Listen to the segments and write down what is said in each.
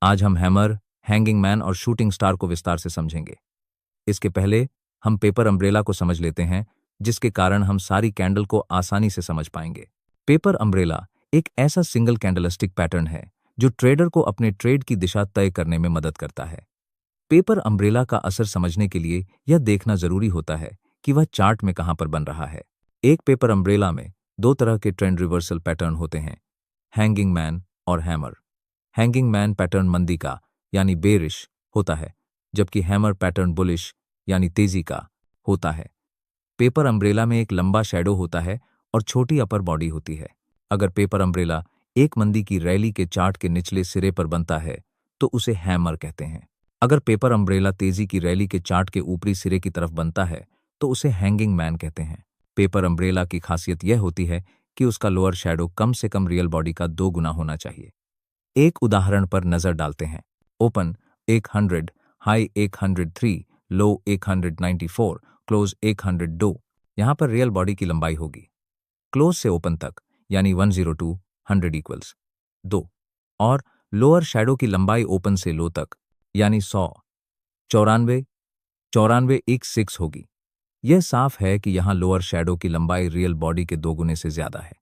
आज हम hammer, hanging man और शूटिंग स्टार को विस्तार से समझेंगे। इसके पहले हम पेपर अम्ब्रेला को समझ लेते हैं, जिसके कारण हम सारी कैंडल को आसानी से समझ पाएंगे। पेपर अम्ब्रेला एक ऐसा सिंगल कैंडलस्टिक पैटर्न है जो ट्रेडर को अपने ट्रेड की दिशा तय करने में मदद करता है। पेपर अम्ब्रेला का असर समझने के लिए यह देखना जरूरी होता है कि वह चार्ट में कहां पर बन रहा है। एक पेपर अम्ब्रेला में दो तरह के ट्रेंड रिवर्सल पैटर्न होते हैं, हैंगिंग मैन और हैमर। हैंगिंग मैन पैटर्न मंदी का यानी बेरिश होता है, जबकि हैमर पैटर्न बुलिश यानी तेजी का होता है। पेपर अम्ब्रेला में एक लंबा शैडो होता है और छोटी अपर बॉडी होती है। अगर पेपर अम्ब्रेला एक मंदी की रैली के चार्ट के निचले सिरे पर बनता है तो उसे हैमर कहते हैं। अगर पेपर अम्ब्रेला तेजी की रैली के चार्ट के ऊपरी सिरे की तरफ बनता है तो उसे हैंगिंग मैन कहते हैं। पेपर अम्ब्रेला की खासियत यह होती है कि उसका लोअर शैडो कम से कम रियल बॉडी का 2 गुना होना चाहिए। एक उदाहरण पर नजर डालते हैं। ओपन 100, हाई 103, लो 194, क्लोज 102। यहां पर रियल बॉडी की लंबाई होगी क्लोज से ओपन तक यानी 102 100 इक्वल्स 2, और लोअर शैडो की लंबाई ओपन से लो तक यानी 100 94 94 6 होगी। यह साफ है कि यहां लोअर शैडो की लंबाई रियल बॉडी के 2 गुने से ज्यादा है,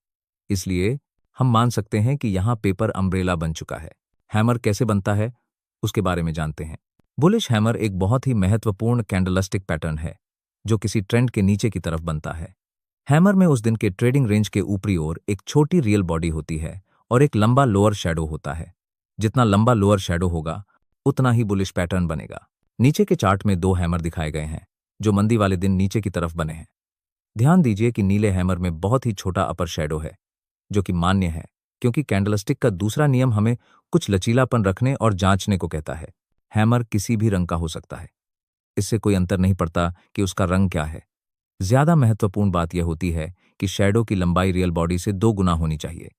इसलिए हम मान सकते हैं कि यहां पेपर अम्ब्रेला बन चुका है। हैमर कैसे बनता है उसके बारे में जानते हैं। बुलिश हैमर एक बहुत ही महत्वपूर्ण कैंडलस्टिक पैटर्न है जो किसी ट्रेंड के नीचे की तरफ बनता है। हैमर में उस दिन के ट्रेडिंग रेंज के ऊपरी ओर एक छोटी रियल बॉडी होती है और एक लंबा लोअर शैडो होता है। जितना लंबा लोअर शैडो होगा उतना ही बुलिश पैटर्न बनेगा। नीचे के चार्ट में 2 हैमर दिखाए गए हैं जो मंदी वाले दिन नीचे की तरफ बने हैं। ध्यान दीजिए कि नीले हैमर में बहुत ही छोटा अपर शैडो है, जो कि मान्य है क्योंकि कैंडलस्टिक का दूसरा नियम हमें कुछ लचीलापन रखने और जांचने को कहता है। हैमर किसी भी रंग का हो सकता है, इससे कोई अंतर नहीं पड़ता कि उसका रंग क्या है। ज्यादा महत्वपूर्ण बात यह होती है कि शैडो की लंबाई रियल बॉडी से 2 गुना होनी चाहिए।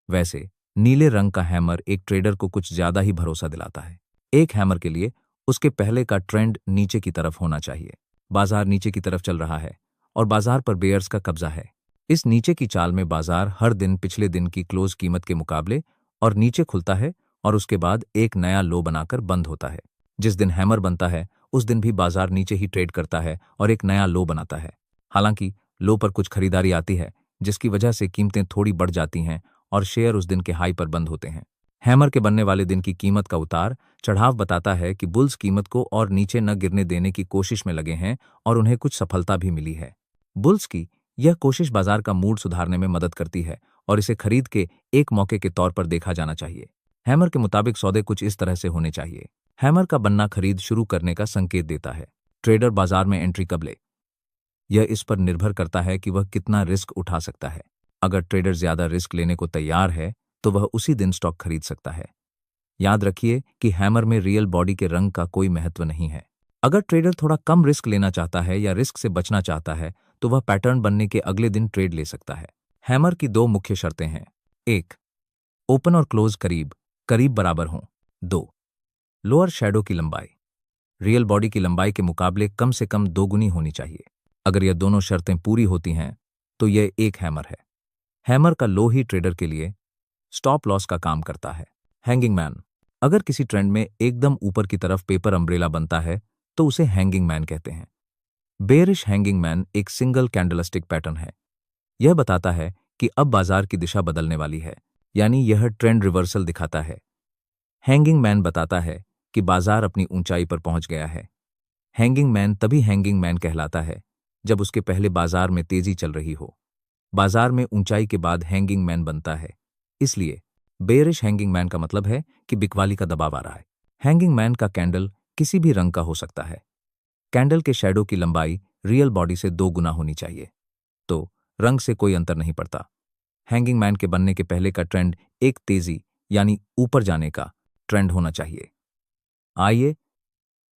वैसे नीले रंग का हैमर एक ट्रेडर को कुछ ज्यादा ही भरोसा दिलाता है। एक हैमर के लिए उसके पहले का ट्रेंड नीचे की तरफ होना चाहिए। बाजार नीचे की तरफ चल रहा है और बाजार पर बेयर्स का कब्जा है। इस नीचे की चाल में बाजार हर दिन पिछले दिन की क्लोज कीमत के मुकाबले और नीचे खुलता है और उसके बाद एक नया लो बनाकर बंद होता है। जिस दिन हैमर बनता है उस दिन भी बाजार नीचे ही ट्रेड करता है और एक नया लो बनाता है। हालांकि लो पर कुछ खरीदारी आती है जिसकी वजह से कीमतें थोड़ी बढ़ जाती हैं और शेयर उस दिन के हाई पर बंद होते हैं। हैमर के बनने वाले दिन की कीमत का उतार चढ़ाव बताता है कि बुल्स कीमत को और नीचे न गिरने देने की कोशिश में लगे हैं और उन्हें कुछ सफलता भी मिली है। बुल्स की यह कोशिश बाजार का मूड सुधारने में मदद करती है और इसे खरीद के एक मौके के तौर पर देखा जाना चाहिए। हैमर के मुताबिक सौदे कुछ इस तरह से होने चाहिए। हैमर का बनना खरीद शुरू करने का संकेत देता है। ट्रेडर बाजार में एंट्री कब ले, यह इस पर निर्भर करता है कि वह कितना रिस्क उठा सकता है। अगर ट्रेडर ज्यादा रिस्क लेने को तैयार है तो वह उसी दिन स्टॉक खरीद सकता है। याद रखिए कि हैमर में रियल बॉडी के रंग का कोई महत्व नहीं है। अगर ट्रेडर थोड़ा कम रिस्क लेना चाहता है या रिस्क से बचना चाहता है तो वह पैटर्न बनने के अगले दिन ट्रेड ले सकता है। हैमर की 2 मुख्य शर्तें हैं। 1, ओपन और क्लोज करीब करीब बराबर हों। 2, लोअर शैडो की लंबाई रियल बॉडी की लंबाई के मुकाबले कम से कम 2 गुनी होनी चाहिए। अगर यह दोनों शर्तें पूरी होती हैं तो यह एक हैमर है। हैमर का लो ही ट्रेडर के लिए स्टॉप लॉस का काम करता है। हैंगिंग मैन अगर किसी ट्रेंड में एकदम ऊपर की तरफ पेपर अम्ब्रेला बनता है तो उसे हैंगिंग मैन कहते हैं। बेयरिश हैंगिंग मैन एक सिंगल कैंडलस्टिक पैटर्न है। यह बताता है कि अब बाजार की दिशा बदलने वाली है, यानी यह ट्रेंड रिवर्सल दिखाता है। हैंगिंग मैन बताता है कि बाजार अपनी ऊंचाई पर पहुंच गया है। हैंगिंग मैन तभी हैंगिंग मैन कहलाता है जब उसके पहले बाजार में तेजी चल रही हो। बाजार में ऊंचाई के बाद हैंगिंग मैन बनता है, इसलिए बेयरिश हैंगिंग मैन का मतलब है कि बिकवाली का दबाव आ रहा है। हैंगिंग मैन का कैंडल किसी भी रंग का हो सकता है। कैंडल के शैडो की लंबाई रियल बॉडी से 2 गुना होनी चाहिए, तो रंग से कोई अंतर नहीं पड़ता। हैंगिंग मैन के बनने के पहले का ट्रेंड एक तेजी यानी ऊपर जाने का ट्रेंड होना चाहिए। आइए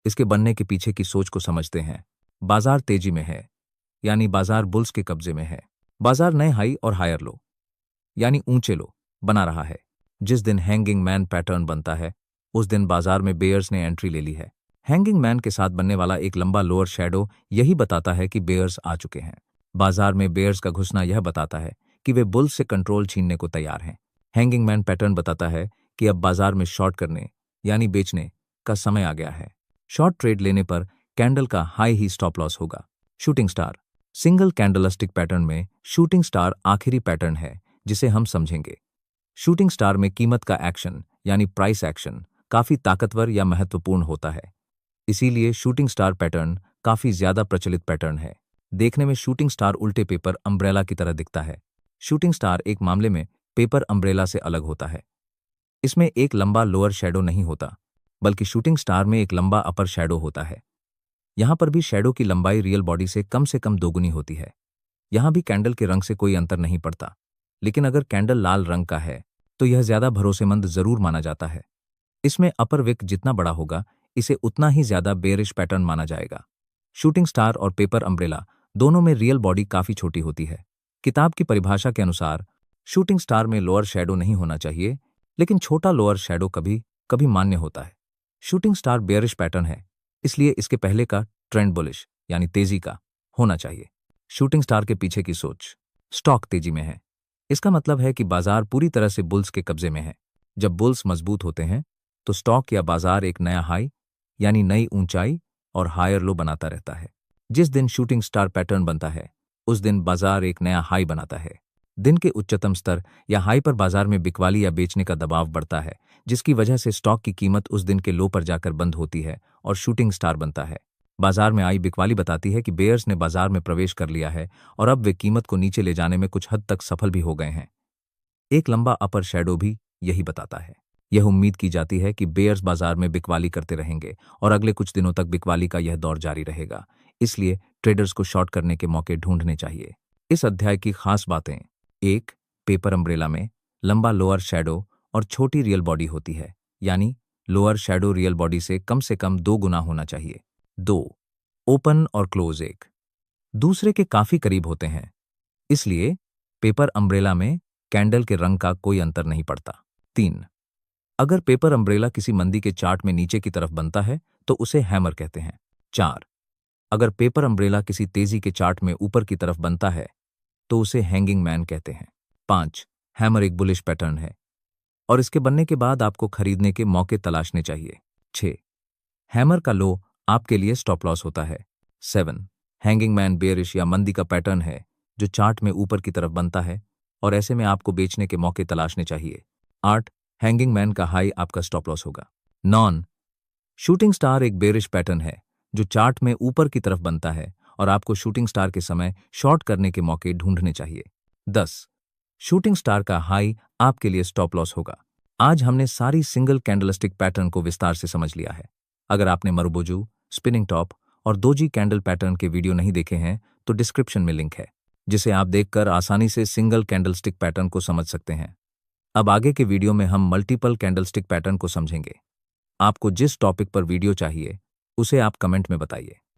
इसके बनने के पीछे की सोच को समझते हैं। बाजार तेजी में है, यानी बाजार बुल्स के कब्जे में है। बाजार नए हाई और हायर लो यानी ऊंचे लो बना रहा है। जिस दिन हैंगिंग मैन पैटर्न बनता है उस दिन बाजार में बेयर्स ने एंट्री ले ली है। हैंगिंग मैन के साथ बनने वाला एक लंबा लोअर शैडो यही बताता है कि बेयर्स आ चुके हैं। बाजार में बेयर्स का घुसना यह बताता है कि वे बुल्स से कंट्रोल छीनने को तैयार हैं। हैंगिंग मैन पैटर्न बताता है कि अब बाजार में शॉर्ट करने यानी बेचने का समय आ गया है। शॉर्ट ट्रेड लेने पर कैंडल का हाई ही स्टॉप लॉस होगा। Shooting star single candlestick pattern में शूटिंग स्टार आखिरी पैटर्न है जिसे हम समझेंगे। शूटिंग स्टार में कीमत का एक्शन यानी प्राइस एक्शन काफी ताकतवर या महत्वपूर्ण होता है। इसीलिए शूटिंग स्टार पैटर्न काफी ज्यादा प्रचलित पैटर्न है। देखने में शूटिंग स्टार उल्टे पेपर अम्ब्रेला की तरह दिखता है। शूटिंग स्टार एक मामले में पेपर अम्ब्रेला से अलग होता है। इसमें एक लंबा लोअर शैडो नहीं होता, बल्कि शूटिंग स्टार में एक लंबा अपर शैडो होता है। यहां पर भी शैडो की लंबाई रियल बॉडी से कम दोगुनी होती है। यहां भी कैंडल के रंग से कोई अंतर नहीं पड़ता, लेकिन अगर कैंडल लाल रंग का है तो यह ज्यादा भरोसेमंद जरूर माना जाता है। इसमें अपर विक जितना बड़ा होगा, इसे उतना ही ज्यादा बेयरिश पैटर्न माना जाएगा। शूटिंग स्टार और पेपर अम्ब्रेला दोनों में रियल बॉडी काफी छोटी होती है। किताब की परिभाषा के अनुसार शूटिंग स्टार में लोअर शैडो नहीं होना चाहिए, लेकिन छोटा लोअर शैडो कभी कभी मान्य होता है। शूटिंग स्टार बेयरिश पैटर्न है, इसलिए इसके पहले का ट्रेंड बुलिश यानी तेजी का होना चाहिए। शूटिंग स्टार के पीछे की सोच, स्टॉक तेजी में है। इसका मतलब है कि बाजार पूरी तरह से बुल्स के कब्जे में है। जब बुल्स मजबूत होते हैं तो स्टॉक या बाजार एक नया हाई यानी नई ऊंचाई और हायर लो बनाता रहता है। जिस दिन शूटिंग स्टार पैटर्न बनता है उस दिन बाजार एक नया हाई बनाता है। दिन के उच्चतम स्तर या हाई पर बाजार में बिकवाली या बेचने का दबाव बढ़ता है, जिसकी वजह से स्टॉक की कीमत उस दिन के लो पर जाकर बंद होती है और शूटिंग स्टार बनता है। बाजार में आई बिकवाली बताती है कि बेयर्स ने बाजार में प्रवेश कर लिया है और अब वे कीमत को नीचे ले जाने में कुछ हद तक सफल भी हो गए हैं। एक लंबा अपर शैडो भी यही बताता है। यह उम्मीद की जाती है कि बेयर्स बाजार में बिकवाली करते रहेंगे और अगले कुछ दिनों तक बिकवाली का यह दौर जारी रहेगा। इसलिए ट्रेडर्स को शॉर्ट करने के मौके ढूंढने चाहिए। इस अध्याय की खास बातें: 1. पेपर अम्ब्रेला में लंबा लोअर शैडो और छोटी रियल बॉडी होती है, यानी लोअर शैडो रियल बॉडी से कम 2 गुना होना चाहिए। 2. ओपन और क्लोज एक दूसरे के काफी करीब होते हैं, इसलिए पेपर अम्ब्रेला में कैंडल के रंग का कोई अंतर नहीं पड़ता। 3. अगर पेपर अम्ब्रेला किसी मंदी के चार्ट में नीचे की तरफ बनता है तो उसे हैमर कहते हैं। 4. अगर पेपर अम्ब्रेला किसी तेजी के चार्ट में ऊपर की तरफ बनता है तो उसे हैंगिंग मैन कहते हैं। 5. हैमर एक बुलिश पैटर्न है और इसके बनने के बाद आपको खरीदने के मौके तलाशने चाहिए। 6. हैमर का लो आपके लिए स्टॉप लॉस होता है। 7. हैंगिंग मैन बेयरिश या मंदी का पैटर्न है जो चार्ट में ऊपर की तरफ बनता है और ऐसे में आपको बेचने के मौके तलाशने चाहिए। 8. हैंगिंग मैन का हाई आपका स्टॉप लॉस होगा। नॉन शूटिंग स्टार एक बेयरिश पैटर्न है जो चार्ट में ऊपर की तरफ बनता है और आपको शूटिंग स्टार के समय शॉर्ट करने के मौके ढूंढने चाहिए। 10. शूटिंग स्टार का हाई आपके लिए स्टॉप लॉस होगा। आज हमने सारी सिंगल कैंडलस्टिक पैटर्न को विस्तार से समझ लिया है। अगर आपने मरुबोजू, स्पिनिंग टॉप और दोजी कैंडल पैटर्न के वीडियो नहीं देखे हैं तो डिस्क्रिप्शन में लिंक है, जिसे आप देखकर आसानी से सिंगल कैंडलस्टिक पैटर्न को समझ सकते हैं। अब आगे के वीडियो में हम मल्टीपल कैंडलस्टिक पैटर्न को समझेंगे। आपको जिस टॉपिक पर वीडियो चाहिए उसे आप कमेंट में बताइए।